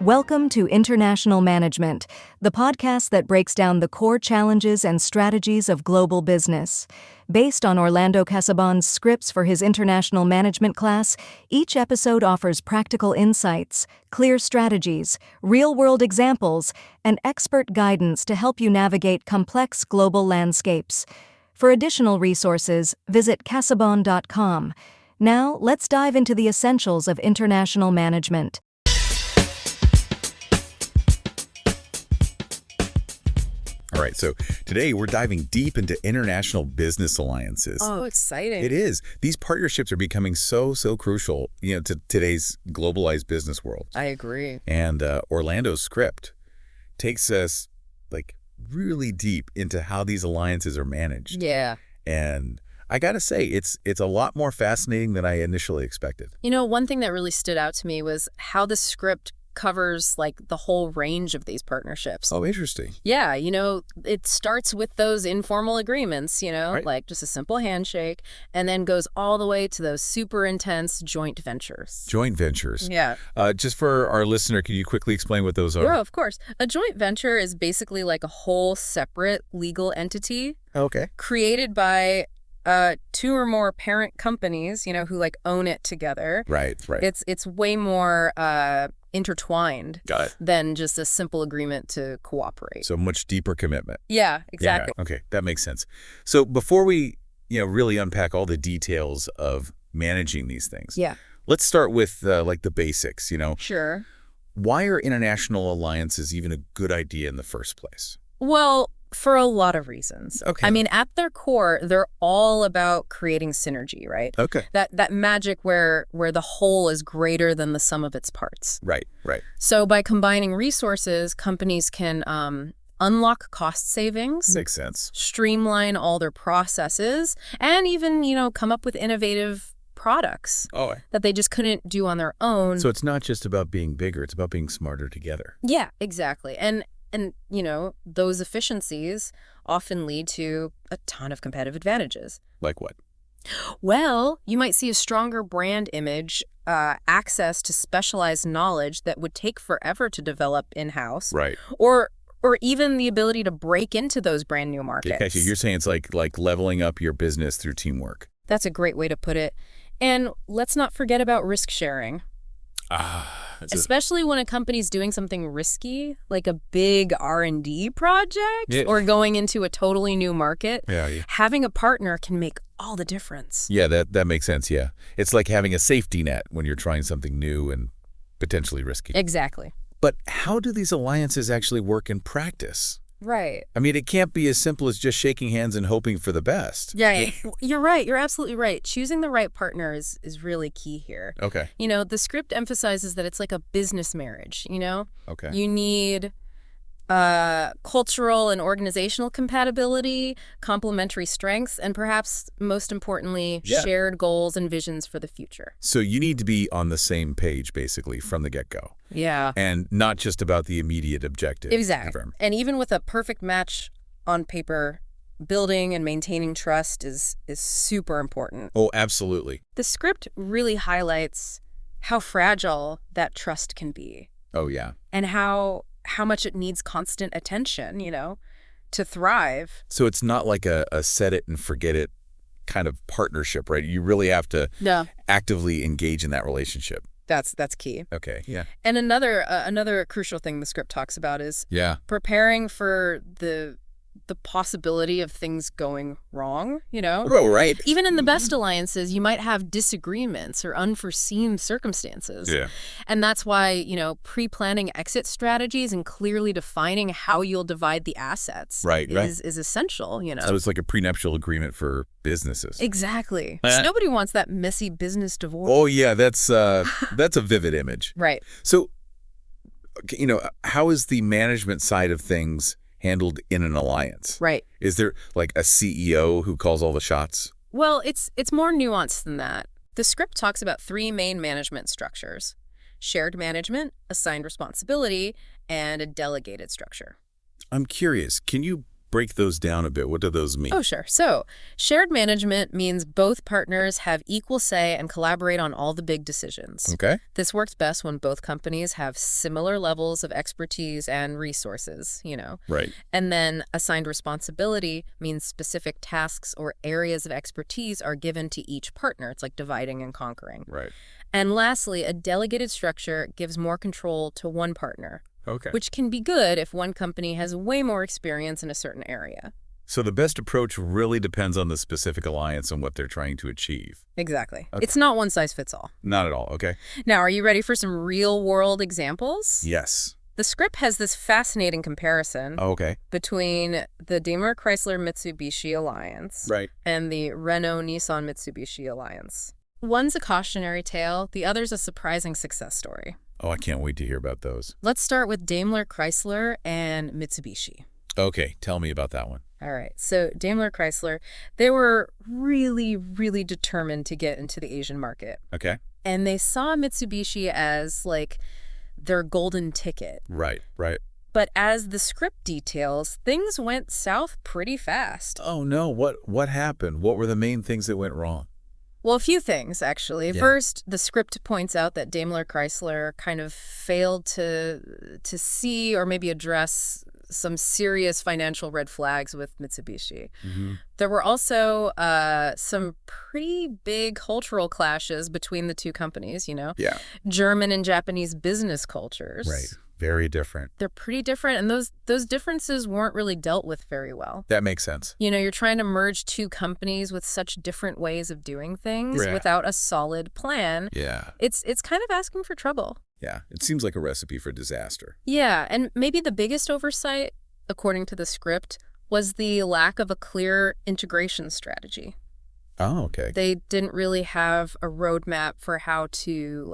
Welcome to International Management, the podcast that breaks down the core challenges and strategies of global business. Based on Orlando Casabon's scripts for his international management class, each episode offers practical insights, clear strategies, real-world examples, and expert guidance to help you navigate complex global landscapes. For additional resources, visit casabon.com. Now, let's dive into the essentials of international management. All right, so today we're diving deep into international business alliances. Oh, exciting. It is. These partnerships are becoming so crucial, to today's globalized business world. I agree. And Orlando's script takes us really deep into how these alliances are managed. Yeah. And I got to say, it's a lot more fascinating than I initially expected. One thing that really stood out to me was how the script covers the whole range of these partnerships. Oh, interesting. Yeah, it starts with those informal agreements, Right. like just a simple handshake, and then goes all the way to those super intense joint ventures. Joint ventures. Yeah. Just for our listener, could you quickly explain what those are? Yeah, of course. A joint venture is basically like a whole separate legal entity Okay. created by two or more parent companies, who own it together. Right. It's way more intertwined Got it. than just a simple agreement to cooperate. So much deeper commitment. Yeah, exactly. Yeah. Okay, that makes sense. So before we, really unpack all the details of managing these things, Yeah. let's start with the basics. Sure. Why are international alliances even a good idea in the first place? Well, for a lot of reasons. Okay. I mean, at their core, they're all about creating synergy, right? Okay. That magic where the whole is greater than the sum of its parts. Right. So by combining resources, companies can unlock cost savings, Makes sense. streamline all their processes, and even, come up with innovative products Oh. that they just couldn't do on their own. So it's not just about being bigger; it's about being smarter together. Yeah, exactly. And those efficiencies often lead to a ton of competitive advantages. Like what? Well, you might see a stronger brand image, access to specialized knowledge that would take forever to develop in-house, Right. or even the ability to break into those brand new markets. Okay, so you're saying it's like leveling up your business through teamwork. That's a great way to put it. And let's not forget about risk sharing. Especially when a company's doing something risky, like a big R&D project or going into a totally new market. Yeah. Having a partner can make all the difference. Yeah, that makes sense. Yeah, it's like having a safety net when you're trying something new and potentially risky. Exactly. But how do these alliances actually work in practice? Right. I mean, it can't be as simple as just shaking hands and hoping for the best. Yeah, you're right. You're absolutely right. Choosing the right partner is really key here. Okay. The script emphasizes that it's like a business marriage, Okay. You need cultural and organizational compatibility, complementary strengths, and perhaps most importantly, shared goals and visions for the future. So you need to be on the same page, basically, from the get-go. Yeah. And not just about the immediate objective. Exactly. And even with a perfect match on paper, building and maintaining trust is super important. Oh, absolutely. The script really highlights how fragile that trust can be. Oh, yeah. And how much it needs constant attention, to thrive. So it's not like a set it and forget it kind of partnership, right? You really have to actively engage in that relationship. That's key. Okay, yeah. And another crucial thing the script talks about is preparing for the possibility of things going wrong, Oh, right. Even in the best alliances, you might have disagreements or unforeseen circumstances. Yeah. And that's why, pre-planning exit strategies and clearly defining how you'll divide the assets is essential, So it's like a prenuptial agreement for businesses. Exactly. Nobody wants that messy business divorce. Oh, yeah, that's a vivid image. Right. So, how is the management side of things handled in an alliance? Right. Is there like a CEO who calls all the shots? Well, it's more nuanced than that. The script talks about three main management structures: shared management, assigned responsibility, and a delegated structure. I'm curious, can you break those down a bit. What do those mean? Oh, sure. So shared management means both partners have equal say and collaborate on all the big decisions. Okay. This works best when both companies have similar levels of expertise and resources, Right. And then assigned responsibility means specific tasks or areas of expertise are given to each partner. It's like dividing and conquering. Right. And lastly, a delegated structure gives more control to one partner. Okay. Which can be good if one company has way more experience in a certain area. So the best approach really depends on the specific alliance and what they're trying to achieve. Exactly. Okay. It's not one size fits all. Not at all. Okay. Now, are you ready for some real-world examples? Yes. The script has this fascinating comparison between the DaimlerChrysler-Mitsubishi alliance and the Renault-Nissan-Mitsubishi alliance. One's a cautionary tale, the other's a surprising success story. Oh, I can't wait to hear about those. Let's start with Daimler-Chrysler and Mitsubishi. Okay, tell me about that one. All right, so Daimler-Chrysler, they were really, really determined to get into the Asian market. Okay. And they saw Mitsubishi as, like, their golden ticket. Right. But as the script details, things went south pretty fast. Oh, no. What happened? What were the main things that went wrong? Well, a few things, actually. Yeah. First, the script points out that Daimler-Chrysler kind of failed to see or maybe address some serious financial red flags with Mitsubishi. Mm-hmm. There were also some pretty big cultural clashes between the two companies, Yeah. German and Japanese business cultures. Right. Very different. They're pretty different, and those differences weren't really dealt with very well. That makes sense. You're trying to merge two companies with such different ways of doing things without a solid plan. Yeah. It's kind of asking for trouble. Yeah. It seems like a recipe for disaster. Yeah, and maybe the biggest oversight, according to the script, was the lack of a clear integration strategy. Oh, okay. They didn't really have a roadmap for how to,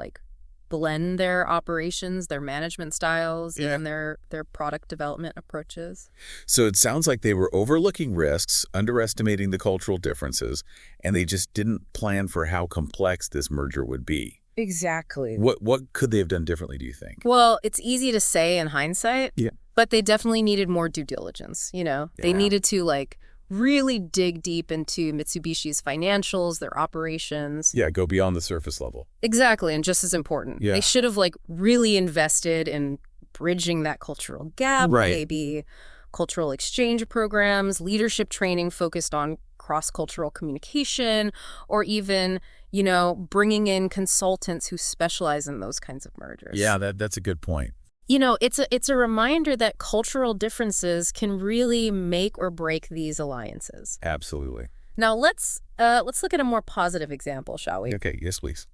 blend their operations, their management styles, and their product development approaches. So it sounds like they were overlooking risks, underestimating the cultural differences, and they just didn't plan for how complex this merger would be. Exactly. What could they have done differently, do you think? Well, it's easy to say in hindsight, but they definitely needed more due diligence, They needed to, really dig deep into Mitsubishi's financials, their operations. Yeah, go beyond the surface level. Exactly, and just as important. They should have, really invested in bridging that cultural gap, maybe cultural exchange programs, leadership training focused on cross-cultural communication, or even, bringing in consultants who specialize in those kinds of mergers. Yeah, that's a good point. It's a reminder that cultural differences can really make or break these alliances. Absolutely. Now let's look at a more positive example, shall we? Okay, yes, please.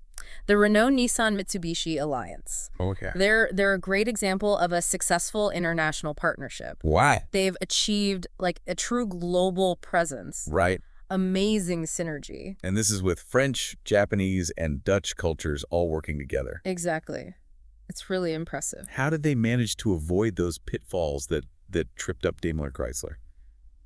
The Renault-Nissan-Mitsubishi alliance. Okay. They're a great example of a successful international partnership. Why? They've achieved a true global presence. Right. Amazing synergy. And this is with French, Japanese, and Dutch cultures all working together. Exactly. It's really impressive. How did they manage to avoid those pitfalls that tripped up Daimler-Chrysler?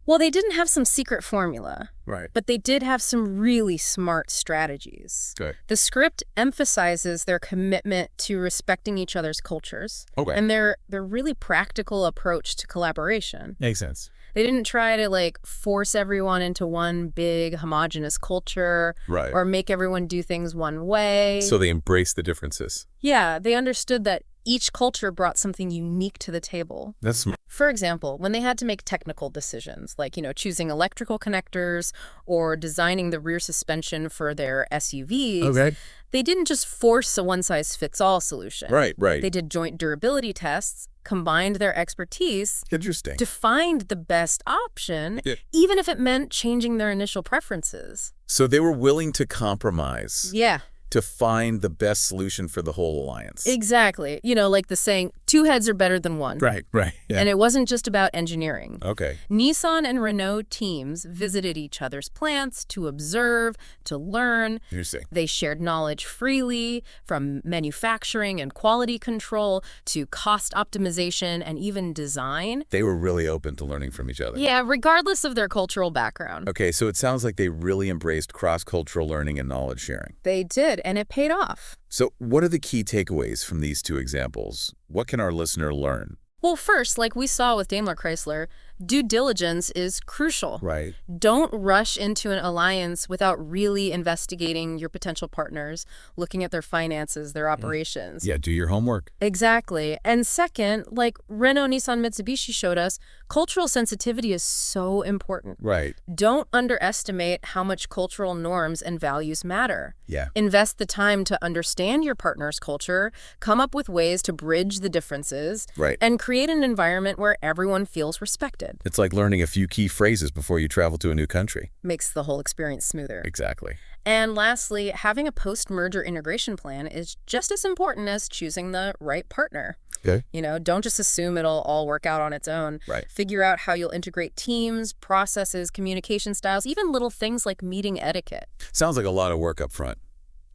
Well, they didn't have some secret formula. Right. But they did have some really smart strategies. Good. The script emphasizes their commitment to respecting each other's cultures. Okay. And their really practical approach to collaboration. Makes sense. They didn't try to force everyone into one big homogenous culture. Right. Or make everyone do things one way. So they embraced the differences. Yeah, they understood that each culture brought something unique to the table. That's smart. For example, when they had to make technical decisions, choosing electrical connectors or designing the rear suspension for their SUVs, they didn't just force a one-size-fits-all solution. Right. They did joint durability tests, combined their expertise Interesting. to find the best option, even if it meant changing their initial preferences. So they were willing to compromise. Yeah. To find the best solution for the whole alliance. Exactly. Like the saying, two heads are better than one. Right. Yeah. And it wasn't just about engineering. Okay. Nissan and Renault teams visited each other's plants to observe, to learn. Interesting. They shared knowledge freely, from manufacturing and quality control to cost optimization and even design. They were really open to learning from each other. Yeah, regardless of their cultural background. Okay, so it sounds like they really embraced cross-cultural learning and knowledge sharing. They did, and it paid off. So what are the key takeaways from these two examples? What can our listener learn? Well, first, like we saw with Daimler-Chrysler, Due diligence is crucial. Right. Don't rush into an alliance without really investigating your potential partners, looking at their finances, their operations. Yeah, do your homework. Exactly. And second, like Renault-Nissan-Mitsubishi showed us, cultural sensitivity is so important. Right. Don't underestimate how much cultural norms and values matter. Yeah. Invest the time to understand your partner's culture, come up with ways to bridge the differences, Right. and create an environment where everyone feels respected. It's like learning a few key phrases before you travel to a new country. Makes the whole experience smoother. Exactly. And lastly, having a post-merger integration plan is just as important as choosing the right partner. Okay. Don't just assume it'll all work out on its own. Right. Figure out how you'll integrate teams, processes, communication styles, even little things like meeting etiquette. Sounds like a lot of work up front.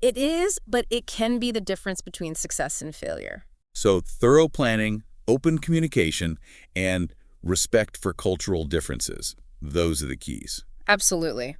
It is, but it can be the difference between success and failure. So thorough planning, open communication, and respect for cultural differences. Those are the keys. Absolutely.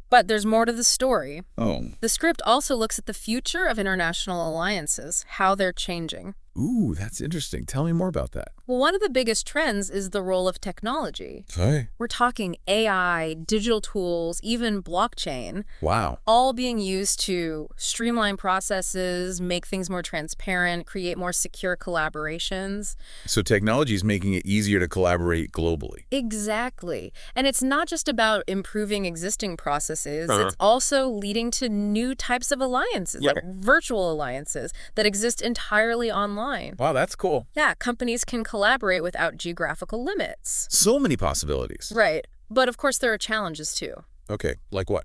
But there's more to the story. Oh. The script also looks at the future of international alliances, how they're changing. Ooh, that's interesting. Tell me more about that. Well, one of the biggest trends is the role of technology. Hey. We're talking AI, digital tools, even blockchain, Wow. all being used to streamline processes, make things more transparent, create more secure collaborations. So technology is making it easier to collaborate globally. Exactly. And it's not just about improving existing processes, it's also leading to new types of alliances, like virtual alliances that exist entirely online. Wow, that's cool. Yeah, companies can collaborate without geographical limits. So many possibilities. Right. But of course, there are challenges too. Okay, like what?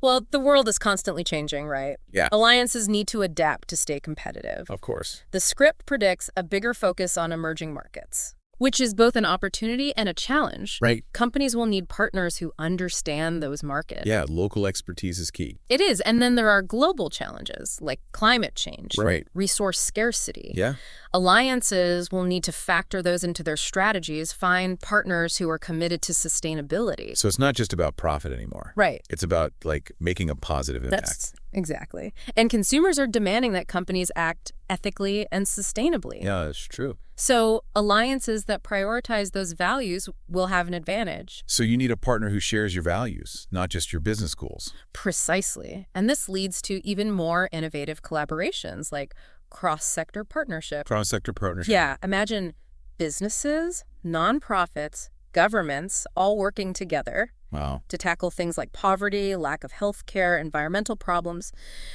Well, the world is constantly changing, right? Yeah. Alliances need to adapt to stay competitive. Of course. The script predicts a bigger focus on emerging markets, which is both an opportunity and a challenge. Right. Companies will need partners who understand those markets. Yeah, local expertise is key. It is. And then there are global challenges like climate change, Right. resource scarcity. Yeah. Alliances will need to factor those into their strategies, find partners who are committed to sustainability. So it's not just about profit anymore. Right. It's about like making a positive impact. That's exactly. And consumers are demanding that companies act ethically and sustainably. Yeah, that's true. So alliances that prioritize those values will have an advantage. So you need a partner who shares your values, not just your business goals. Precisely. And this leads to even more innovative collaborations like cross-sector partnership. Cross-sector partnership. Yeah, imagine businesses, nonprofits, governments all working together Wow. to tackle things like poverty, lack of health care, environmental problems.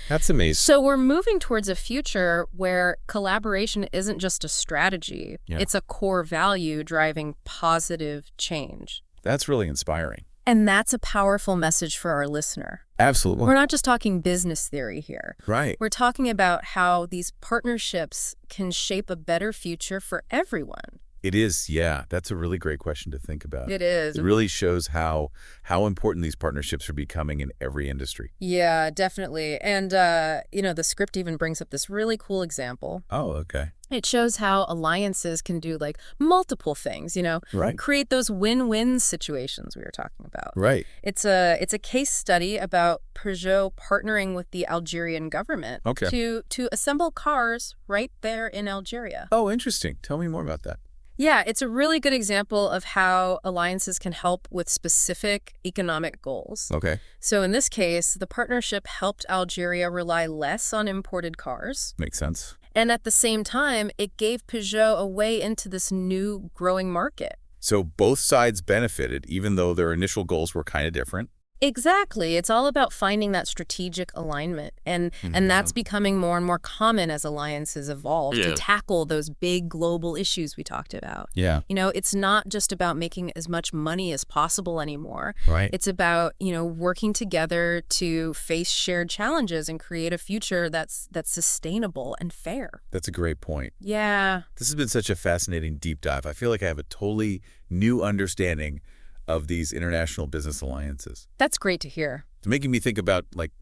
That's amazing. So we're moving towards a future where collaboration isn't just a strategy. Yeah. It's a core value driving positive change. That's really inspiring. And that's a powerful message for our listener. Absolutely. We're not just talking business theory here. Right. We're talking about how these partnerships can shape a better future for everyone. It is, yeah. That's a really great question to think about. It is. It really shows how important these partnerships are becoming in every industry. Yeah, definitely. And, the script even brings up this really cool example. Oh, okay. It shows how alliances can do like multiple things, Right. create those win-win situations we were talking about. Right. It's a case study about Peugeot partnering with the Algerian government to assemble cars right there in Algeria. Oh, interesting. Tell me more about that. Yeah, it's a really good example of how alliances can help with specific economic goals. Okay. So in this case, the partnership helped Algeria rely less on imported cars. Makes sense. And at the same time, it gave Peugeot a way into this new growing market. So both sides benefited, even though their initial goals were kind of different. Exactly. It's all about finding that strategic alignment. And that's becoming more and more common as alliances evolve to tackle those big global issues we talked about. Yeah. It's not just about making as much money as possible anymore. Right. It's about, working together to face shared challenges and create a future that's sustainable and fair. That's a great point. Yeah. This has been such a fascinating deep dive. I feel like I have a totally new understanding of these international business alliances. That's great to hear. It's making me think about like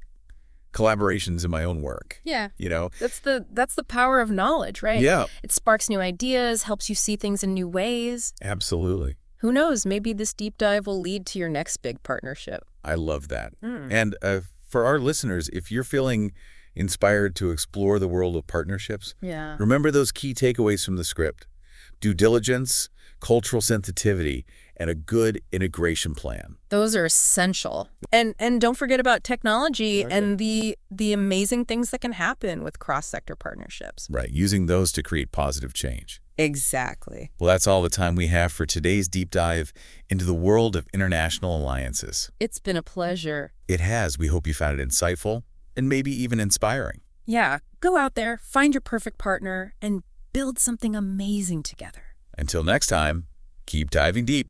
collaborations in my own work. Yeah. You know? That's the power of knowledge, right? Yeah. It sparks new ideas, helps you see things in new ways. Absolutely. Who knows, maybe this deep dive will lead to your next big partnership. I love that. And for our listeners, if you're feeling inspired to explore the world of partnerships, remember those key takeaways from the script. Due diligence, cultural sensitivity, and a good integration plan. Those are essential. And don't forget about technology and the amazing things that can happen with cross-sector partnerships. Right, using those to create positive change. Exactly. Well, that's all the time we have for today's deep dive into the world of international alliances. It's been a pleasure. It has. We hope you found it insightful and maybe even inspiring. Yeah, go out there, find your perfect partner, and build something amazing together. Until next time, keep diving deep.